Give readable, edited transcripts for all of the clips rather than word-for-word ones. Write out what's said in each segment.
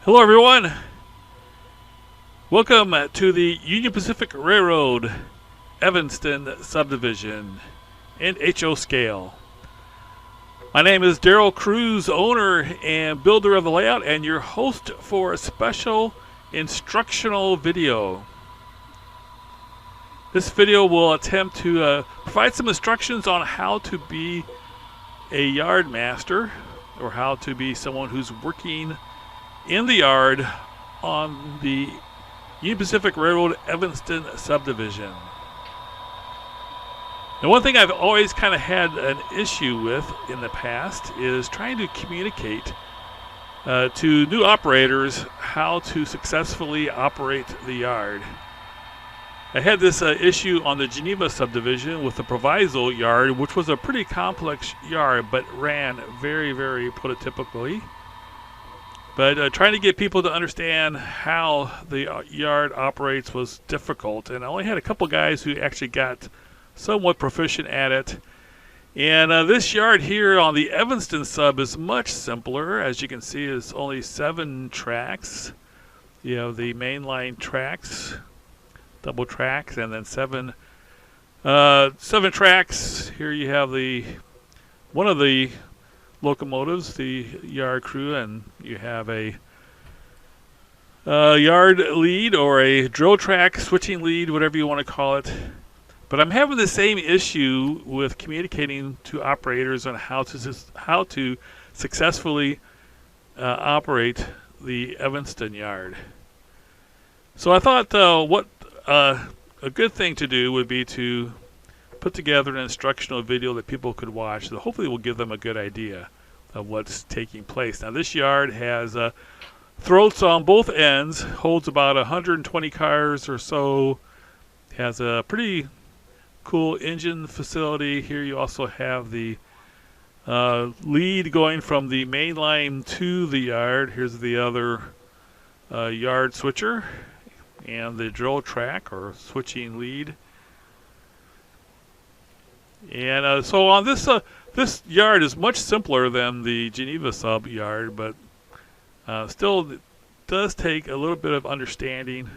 Hello, everyone. Welcome to the Union Pacific Railroad Evanston subdivision in HO Scale. My name is Daryl Cruz, owner and builder of the layout, and your host for a special instructional video. This video will attempt to provide some instructions on how to be a yard master, or how to be someone who's working in the yard on the Union Pacific Railroad Evanston subdivision. Now, one thing I've always kind of had an issue with in the past is trying to communicate to new operators how to successfully operate the yard. I had this issue on the Geneva subdivision with the Proviso yard, which was a pretty complex yard but ran very, very prototypically. But trying to get people to understand how the yard operates was difficult, and I only had a couple guys who actually got somewhat proficient at it. And this yard here on the Evanston sub is much simpler. As you can see, it's only 7 tracks. You have the mainline tracks, double tracks, and then 7 tracks. Here you have one of the locomotives, the yard crew, and you have a yard lead or a drill track switching lead, whatever you want to call it. But I'm having the same issue with communicating to operators on how to successfully operate the Evanston yard. So I thought what a good thing to do would be to put together an instructional video that people could watch that hopefully will give them a good idea of what's taking place. Now, this yard has throats on both ends, holds about 120 cars or so, has a pretty cool engine facility. Here you also have the lead going from the main line to the yard. Here's the other yard switcher and the drill track or switching lead. And so on this yard is much simpler than the Geneva sub yard, but still it does take a little bit of understanding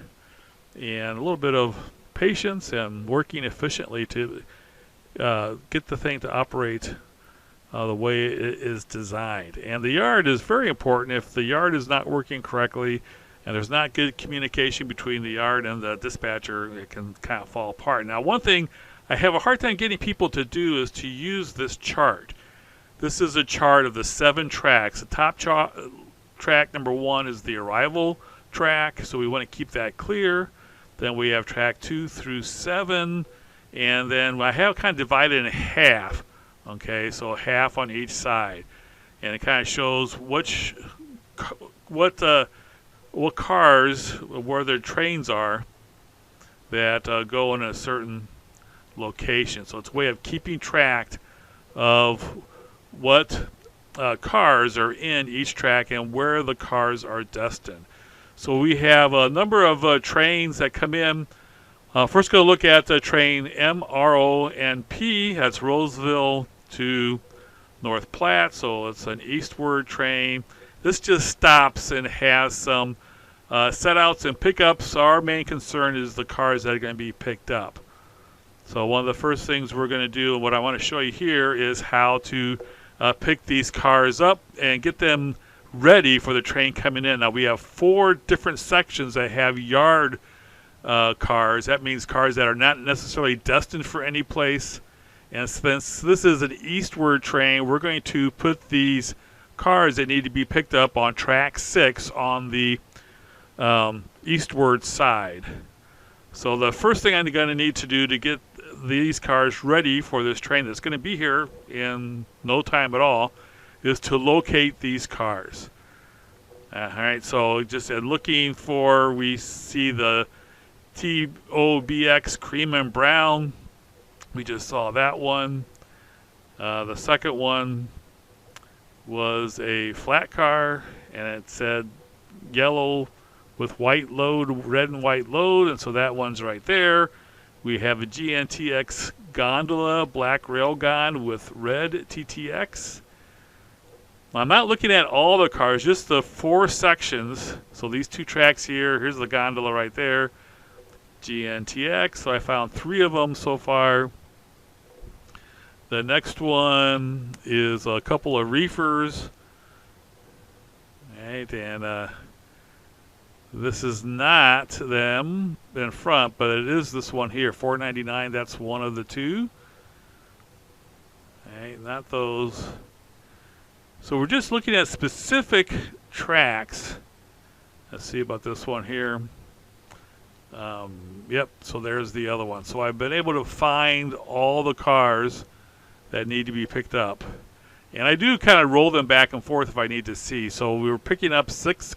and a little bit of patience and working efficiently to get the thing to operate the way it is designed. And the yard is very important. If the yard is not working correctly and there's not good communication between the yard and the dispatcher, it can kind of fall apart. Now, one thing I have a hard time getting people to do is to use this chart. This is a chart of the 7 tracks. The top track number 1 is the arrival track, so we want to keep that clear. Then we have track 2 through 7, and then I have kind of divided in half. Okay, so half on each side, and it kind of shows what cars, where their trains are that go in a certain location. So it's a way of keeping track of what cars are in each track and where the cars are destined. So we have a number of trains that come in. First, going to look at the train MRONP. That's Roseville to North Platte. So it's an eastward train. This just stops and has some setouts and pickups. Our main concern is the cars that are going to be picked up. So one of the first things we're going to do, and what I want to show you here, is how to pick these cars up and get them ready for the train coming in. Now, we have 4 different sections that have yard cars. That means cars that are not necessarily destined for any place. And since this is an eastward train, we're going to put these cars that need to be picked up on track 6 on the eastward side. So the first thing I'm going to need to do to get these cars ready for this train that's going to be here in no time at all is to locate these cars. All right, so just looking for, we see the TOBX cream and brown. We just saw that one. The second one was a flat car, and it said yellow with white load, red and white load, and so that one's right there. We have a GNTX gondola, black railgun with red TTX. I'm not looking at all the cars, just the 4 sections. So these 2 tracks here, here's the gondola right there, GNTX. So I found 3 of them so far. The next one is a couple of reefers. Right, and this is not them in front, but it is this one here, 499. That's one of the 2. Right, not those. So we're just looking at specific tracks. Let's see about this one here. Yep, so there's the other one. So I've been able to find all the cars that need to be picked up. And I do kind of roll them back and forth if I need to see. So we were picking up 6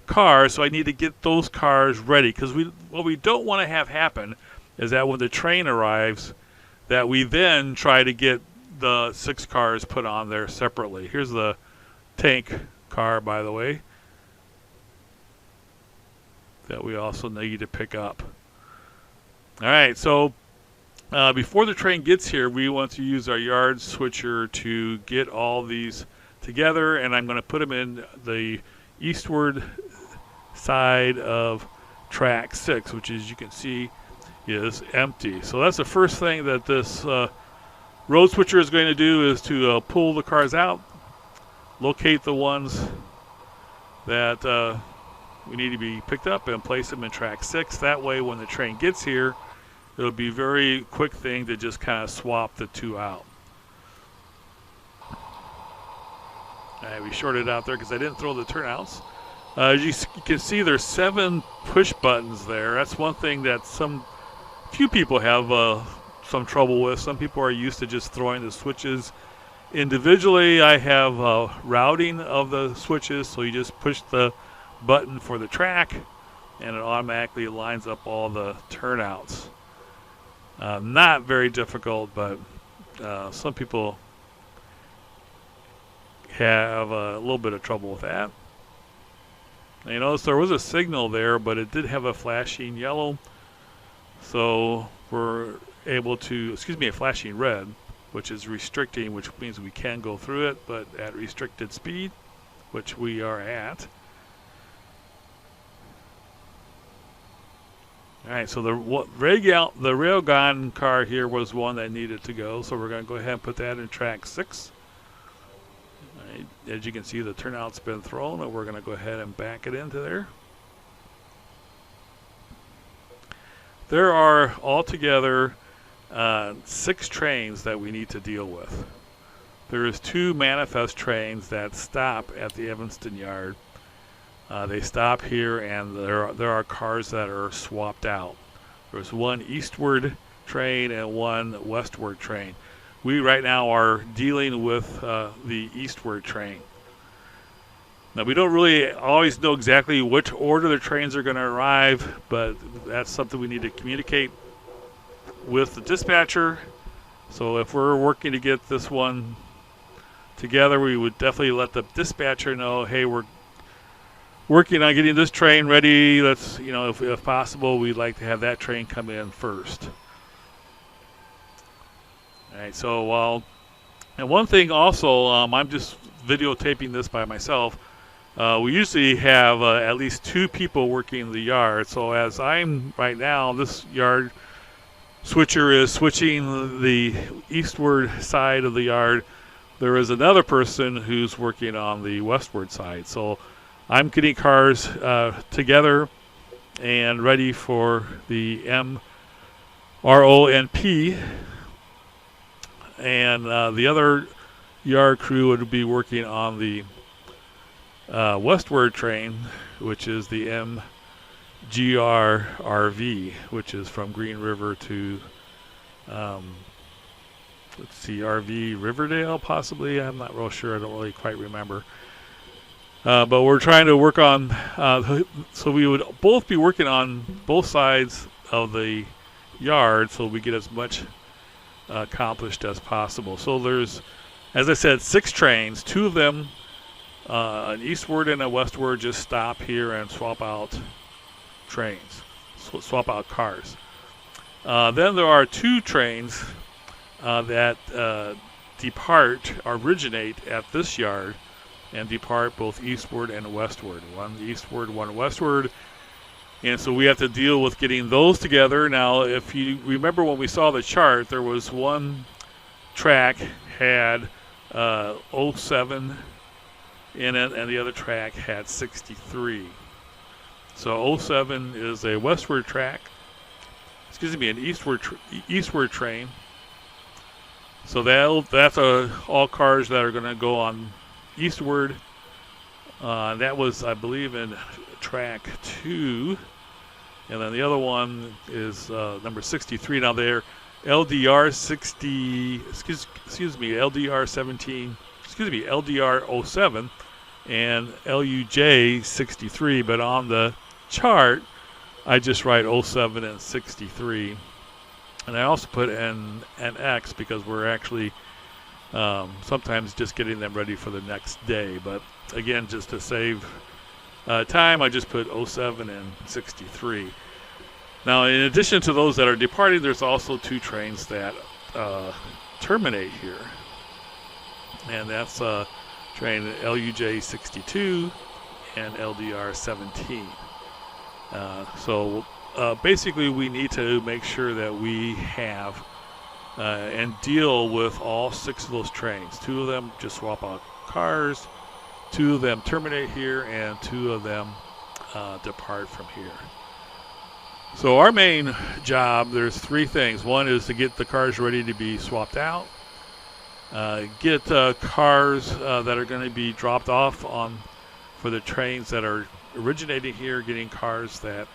cars, so I need to get those cars ready. Because what we don't want to have happen is that when the train arrives, that we then try to get the 6 cars put on there separately. Here's the tank car, by the way, that we also need to pick up. All right, so before the train gets here, we want to use our yard switcher to get all these together, and I'm going to put them in the eastward side of track 6, which, as you can see, is empty. So that's the first thing that this road switcher is going to do, is to pull the cars out, locate the ones that we need to be picked up, and place them in track 6. That way, when the train gets here, it'll be a very quick thing to just kind of swap the 2 out. All right, we shorted out there because I didn't throw the turnouts. As you can see, there's 7 push buttons there. That's one thing that few people have some trouble with. Some people are used to just throwing the switches individually. I have routing of the switches, so you just push the button for the track and it automatically lines up all the turnouts. Not very difficult, but some people have a little bit of trouble with that. You notice there was a signal there, but it did have a flashing yellow, so we're able to, a flashing red, which is restricting, which means we can go through it, but at restricted speed, which we are at. All right, so the railgun car here was one that needed to go, so we're going to go ahead and put that in track 6. All right, as you can see, the turnout's been thrown, and we're going to go ahead and back it into there. There are altogether 6 trains that we need to deal with. There is 2 manifest trains that stop at the Evanston yard. They stop here, and there are cars that are swapped out. There's 1 eastward train and 1 westward train. We right now are dealing with the eastward train. Now, we don't really always know exactly which order the trains are going to arrive, but that's something we need to communicate with the dispatcher. So if we're working to get this one together, we would definitely let the dispatcher know, hey, we're working on getting this train ready. Let's, if possible, we'd like to have that train come in first. All right, so and one thing also, I'm just videotaping this by myself. We usually have at least 2 people working the yard. So as I'm right now, this yard switcher is switching the eastward side of the yard. There is another person who's working on the westward side. So I'm getting cars together and ready for the MRONP, and the other yard crew would be working on the westward train, which is the MGRRV, which is from Green River to RV Riverdale, possibly. I'm not real sure. I don't really quite remember. But we're trying to work on, so we would both be working on both sides of the yard so we get as much accomplished as possible. So there's, as I said, 6 trains. 2 of them, an eastward and a westward, just stop here and swap out trains, swap out cars. Then there are 2 trains that originate at this yard. and depart both eastward and westward. One eastward, one westward. And so we have to deal with getting those together. Now, if you remember when we saw the chart, there was one track had 07 in it, and the other track had 63. So 07 is a westward track. Excuse me, an eastward train. So that's all cars that are going to go on eastward. That was, I believe, in track 2. And then the other one is number 63. Now they're LDR 60, excuse me, LDR 17, excuse me, LDR 07 and LUJ 63. But on the chart, I just write 07 and 63. And I also put an X because we're actually sometimes just getting them ready for the next day. But again, just to save time, I just put 07 and 63. Now, in addition to those that are departing, there's also 2 trains that terminate here. And that's train LUJ 62 and LDR 17. So basically, we need to make sure that we have and deal with all 6 of those trains. 2 of them just swap out cars, 2 of them terminate here, and 2 of them depart from here. So our main job, there's 3 things. One is to get the cars ready to be swapped out, get cars that are going to be dropped off for the trains that are originating here, getting cars that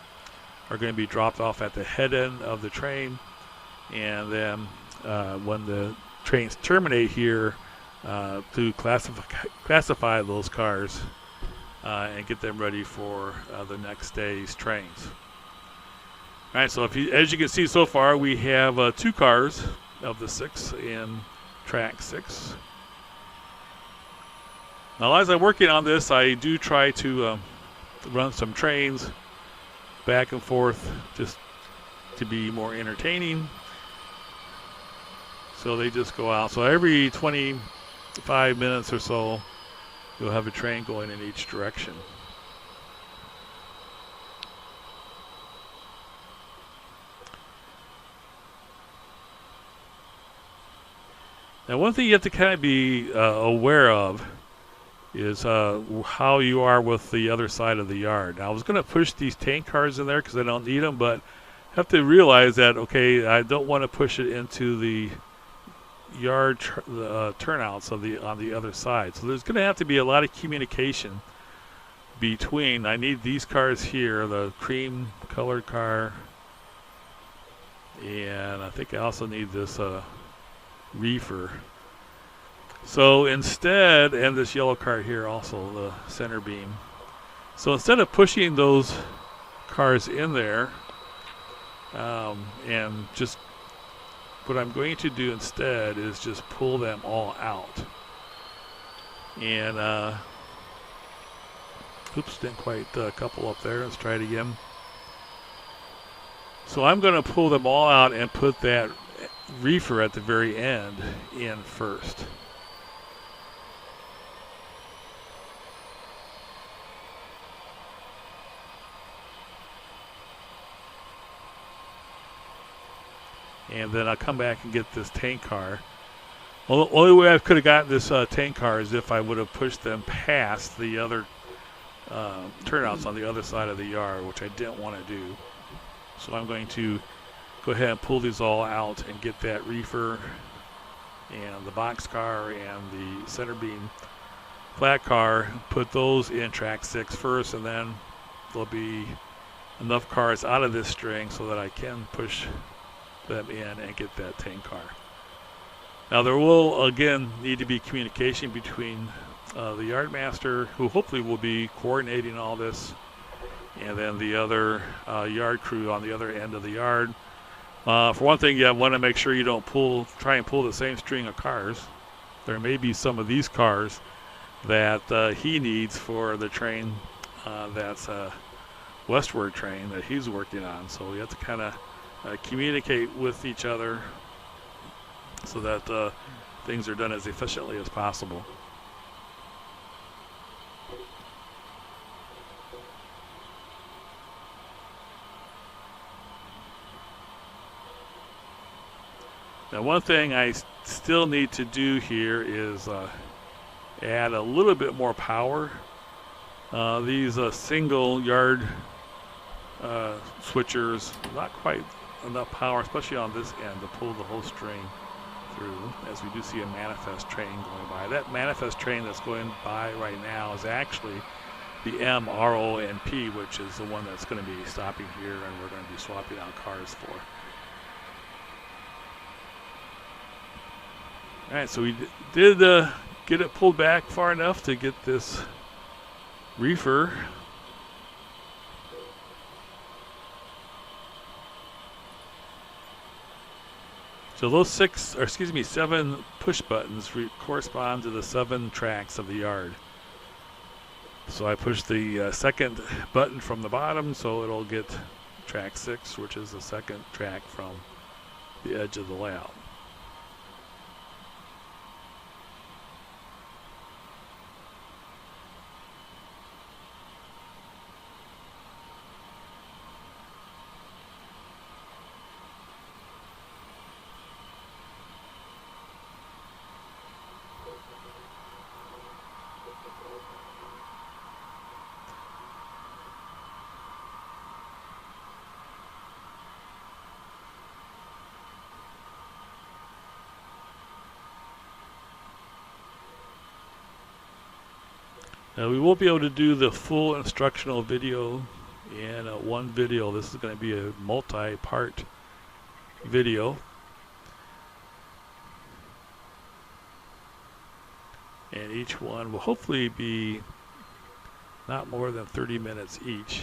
are going to be dropped off at the head end of the train, and then when the trains terminate here, to classify those cars and get them ready for the next day's trains. All right, so as you can see so far, we have 2 cars of the 6 in track 6. Now, as I'm working on this, I do try to run some trains back and forth just to be more entertaining. So they just go out. So every 25 minutes or so, you'll have a train going in each direction. Now, one thing you have to kind of be aware of is how you are with the other side of the yard. Now, I was going to push these tank cars in there because I don't need them, but have to realize that, okay, I don't want to push it into the yard turnouts on the other side. So there's going to have to be a lot of communication between. I need these cars here, the cream colored car, and I think I also need this Reefer. So instead, and this yellow car here also, the center beam. So instead of pushing those cars in there, and just what I'm going to do instead is just pull them all out. And oops, didn't quite couple up there. Let's try it again. So I'm going to pull them all out and put that Reefer at the very end in first. And then I'll come back and get this tank car. Well, the only way I could have gotten this tank car is if I would have pushed them past the other turnouts on the other side of the yard, which I didn't want to do. So I'm going to go ahead and pull these all out and get that Reefer and the Boxcar and the center beam flat car, put those in track 6 first, and then there'll be enough cars out of this string so that I can push them in and get that tank car. Now there will again need to be communication between the yard master, who hopefully will be coordinating all this, and then the other yard crew on the other end of the yard. For one thing, you want to make sure you don't try and pull the same string of cars. There may be some of these cars that he needs for the train that's a westward train that he's working on. So we have to kind of communicate with each other so that things are done as efficiently as possible. Now, one thing I still need to do here is add a little bit more power. These single yard switchers, not quite enough power, especially on this end, to pull the whole string through, as we do see a manifest train going by. That manifest train that's going by right now is actually the M, R, O, and P, which is the one that's going to be stopping here and we're going to be swapping out cars for. All right, so we did get it pulled back far enough to get this reefer. So those 7 push buttons correspond to the 7 tracks of the yard. So I push the second button from the bottom, so it'll get track 6, which is the second track from the edge of the layout. We won't be able to do the full instructional video in one video. This is going to be a multi-part video. And each one will hopefully be not more than 30 minutes each.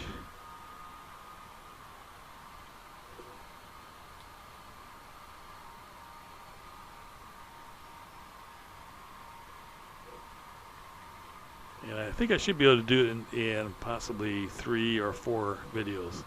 And I think I should be able to do it in possibly 3 or 4 videos.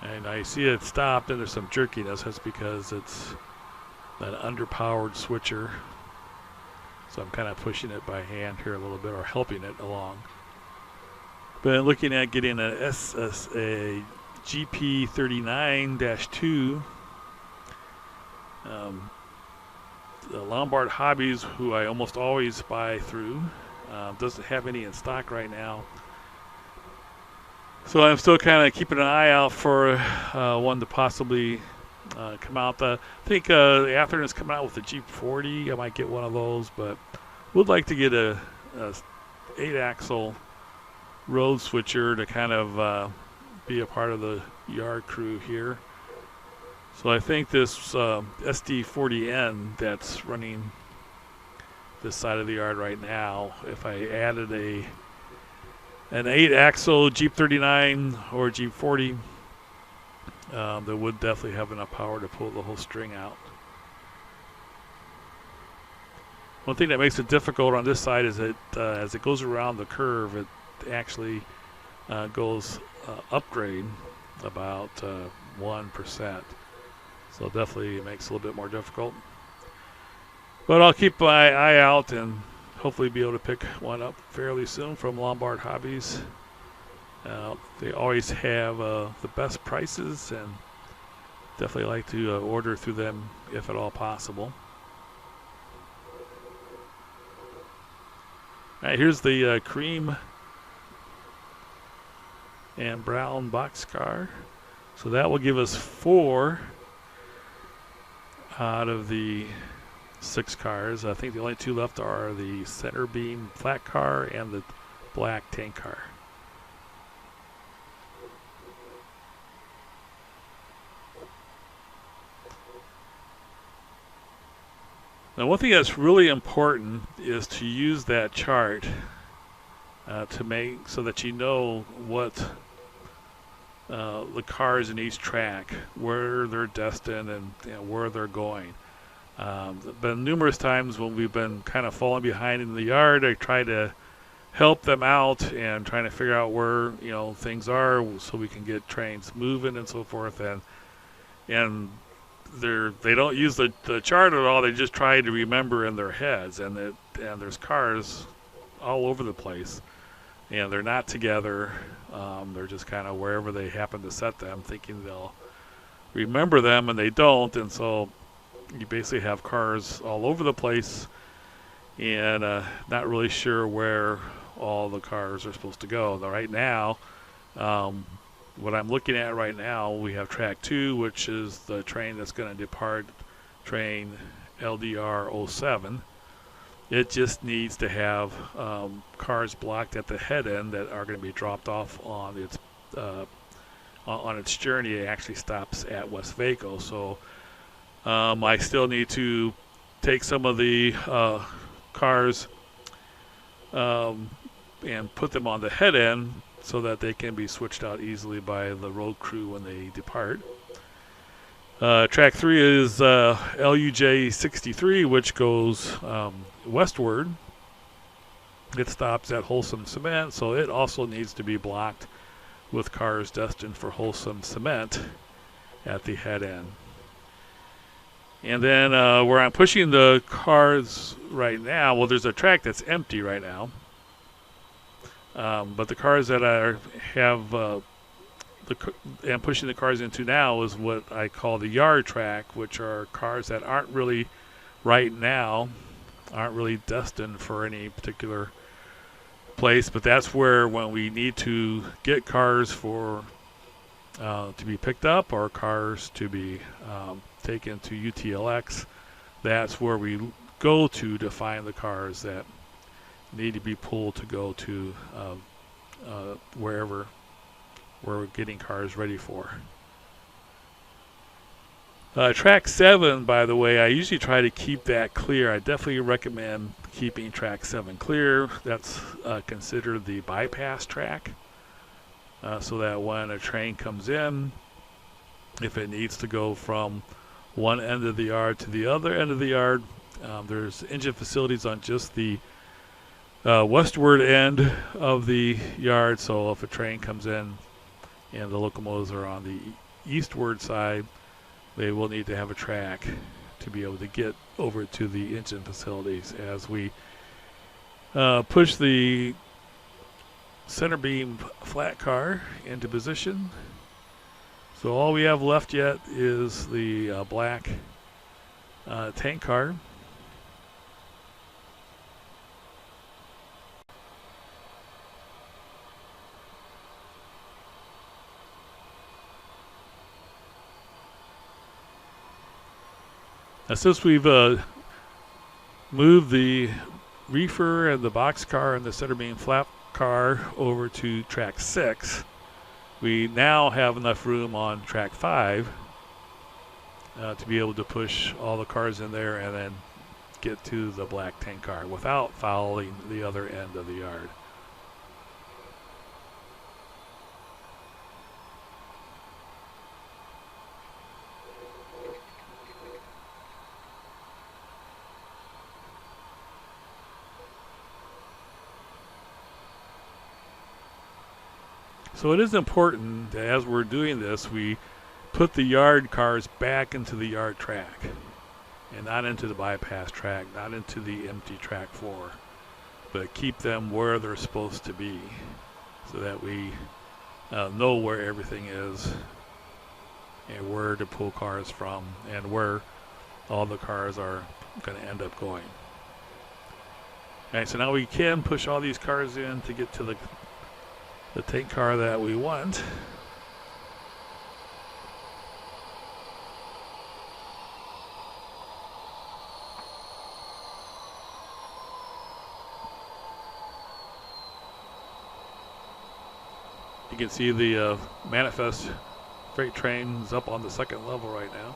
And I see it stopped and there's some jerkiness. That's because it's an underpowered switcher. So I'm kind of pushing it by hand here a little bit, or helping it along. But looking at getting a GP39-2, the Lombard Hobbies, who I almost always buy through, doesn't have any in stock right now. So I'm still kind of keeping an eye out for one to possibly come out. I think the Athearn is coming out with the G40. I might get one of those, but would like to get a 8-axle road switcher to kind of be a part of the yard crew here. So I think this SD40N that's running this side of the yard right now, if I added an 8-axle Jeep 39 or Jeep 40, that would definitely have enough power to pull the whole string out. One thing that makes it difficult on this side is that as it goes around the curve, it actually goes upgrade about 1%. So definitely it makes it a little bit more difficult. But I'll keep my eye out and hopefully be able to pick one up fairly soon from Lombard Hobbies. They always have the best prices, and definitely like to order through them if at all possible. All right, here's the cream and brown Boxcar. So that will give us 4 out of the 6 cars. I think the only 2 left are the center beam flat car and the black tank car. Now, one thing that's really important is to use that chart to make so that you know what the cars in each track, where they're destined and where they're going. Been numerous times when we've been kind of falling behind in the yard. I try to help them out and trying to figure out where things are so we can get trains moving and so forth. And they don't use the chart at all. They just try to remember in their heads, and there's cars all over the place, and they're not together. They're just kind of wherever they happen to set them, thinking they'll remember them, and they don't. And so you basically have cars all over the place, and not really sure where all the cars are supposed to go. Right now, what I'm looking at right now, we have track 2, which is the train that's going to depart, train LDR 07. It just needs to have cars blocked at the head end that are going to be dropped off on its journey. It actually stops at Westvaco. So I still need to take some of the cars and put them on the head end so that they can be switched out easily by the road crew when they depart. Track 3 is LUJ 63, which goes westward. It stops at Wholesome Cement, so it also needs to be blocked with cars destined for Wholesome Cement at the head end. And then where I'm pushing the cars right now, well, there's a track that's empty right now. But the cars that I have am pushing the cars into now is what I call the yard track, which are cars that aren't really right now, aren't really destined for any particular place. But that's where when we need to get cars for to be picked up or cars to be taken to UTLX, that's where we go to find the cars that need to be pulled to go to wherever we're getting cars ready for. Track 7, by the way, I usually try to keep that clear. I definitely recommend keeping track 7 clear. That's considered the bypass track, so that when a train comes in, if it needs to go from one end of the yard to the other end of the yard, there's engine facilities on just the westward end of the yard. So if a train comes in and the locomotives are on the eastward side, they will need to have a track to be able to get over to the engine facilities as we push the center beam flat car into position. So all we have left yet is the black tank car. Now, since we've moved the Reefer and the Boxcar and the center beam flat car over to track 6, we now have enough room on track 5 to be able to push all the cars in there and then get to the black tank car without fouling the other end of the yard. So it is important that as we're doing this, we put the yard cars back into the yard track and not into the bypass track, not into the empty track 4, but keep them where they're supposed to be so that we know where everything is and where to pull cars from and where all the cars are going to end up going. All right, so now we can push all these cars in to get to the tank car that we want. You can see the manifest freight trains up on the second level right now.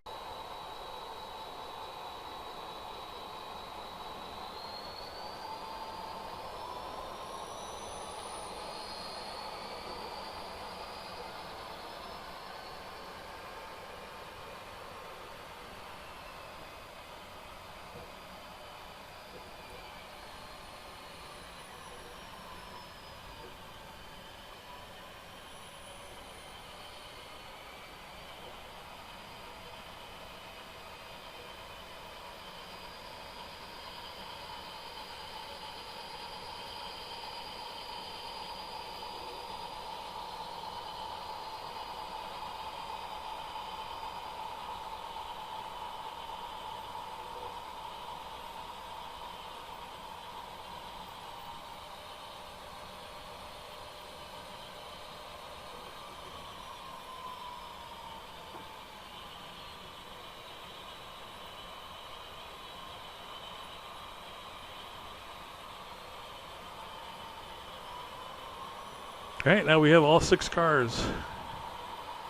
All right, now we have all 6 cars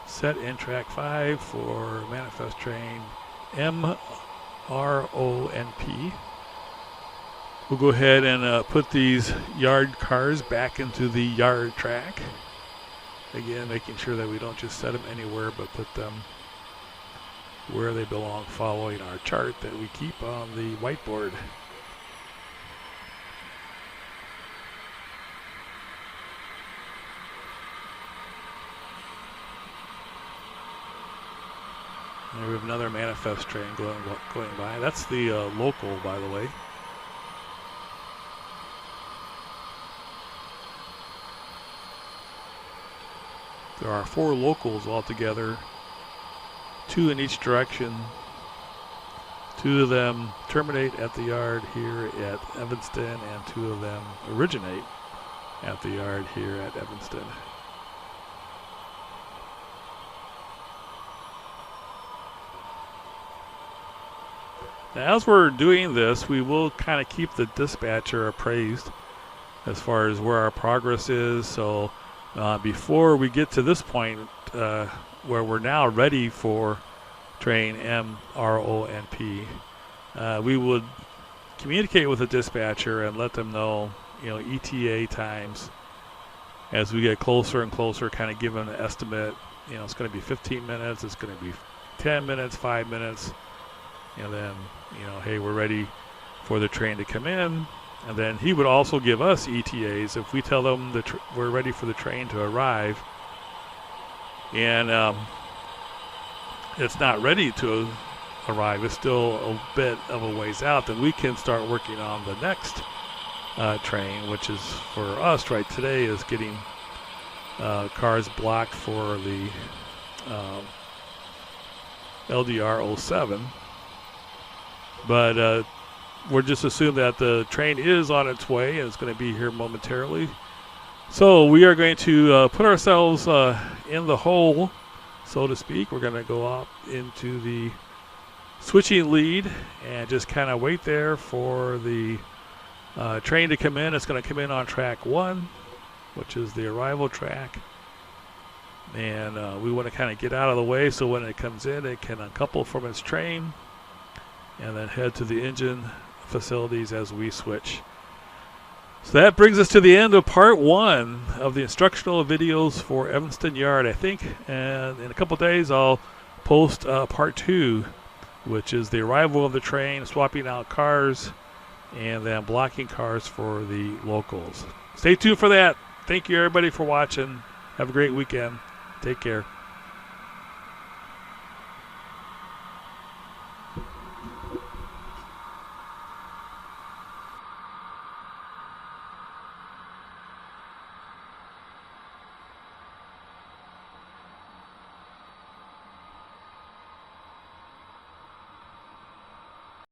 set in track 5 for manifest train MRONP. We'll go ahead and put these yard cars back into the yard track. Again, making sure that we don't just set them anywhere, but put them where they belong, following our chart that we keep on the whiteboard. And we have another manifest train going by. That's the local, by the way. There are 4 locals altogether, 2 in each direction. 2 of them terminate at the yard here at Evanston, and 2 of them originate at the yard here at Evanston. Now, as we're doing this, we will kind of keep the dispatcher appraised as far as where our progress is. So before we get to this point where we're now ready for train MRONP, we would communicate with the dispatcher and let them know, ETA times as we get closer and closer, kind of give them an estimate. It's going to be 15 minutes, it's going to be 10 minutes, 5 minutes, and then, hey, we're ready for the train to come in. And then he would also give us ETAs if we tell them that we're ready for the train to arrive, and it's not ready to arrive, it's still a bit of a ways out, then we can start working on the next train, which is for us right today is getting cars blocked for the LDR 07. But we're just assuming that the train is on its way and it's going to be here momentarily. So we are going to put ourselves in the hole, so to speak. We're going to go up into the switching lead and just kind of wait there for the train to come in. It's going to come in on track 1, which is the arrival track. And we want to kind of get out of the way so when it comes in, it can uncouple from its train and then head to the engine facilities as we switch. So that brings us to the end of part 1 of the instructional videos for Evanston Yard. I think and in a couple days I'll post part 2, which is the arrival of the train, swapping out cars, and then blocking cars for the locals. Stay tuned for that. Thank you everybody for watching. Have a great weekend. Take care.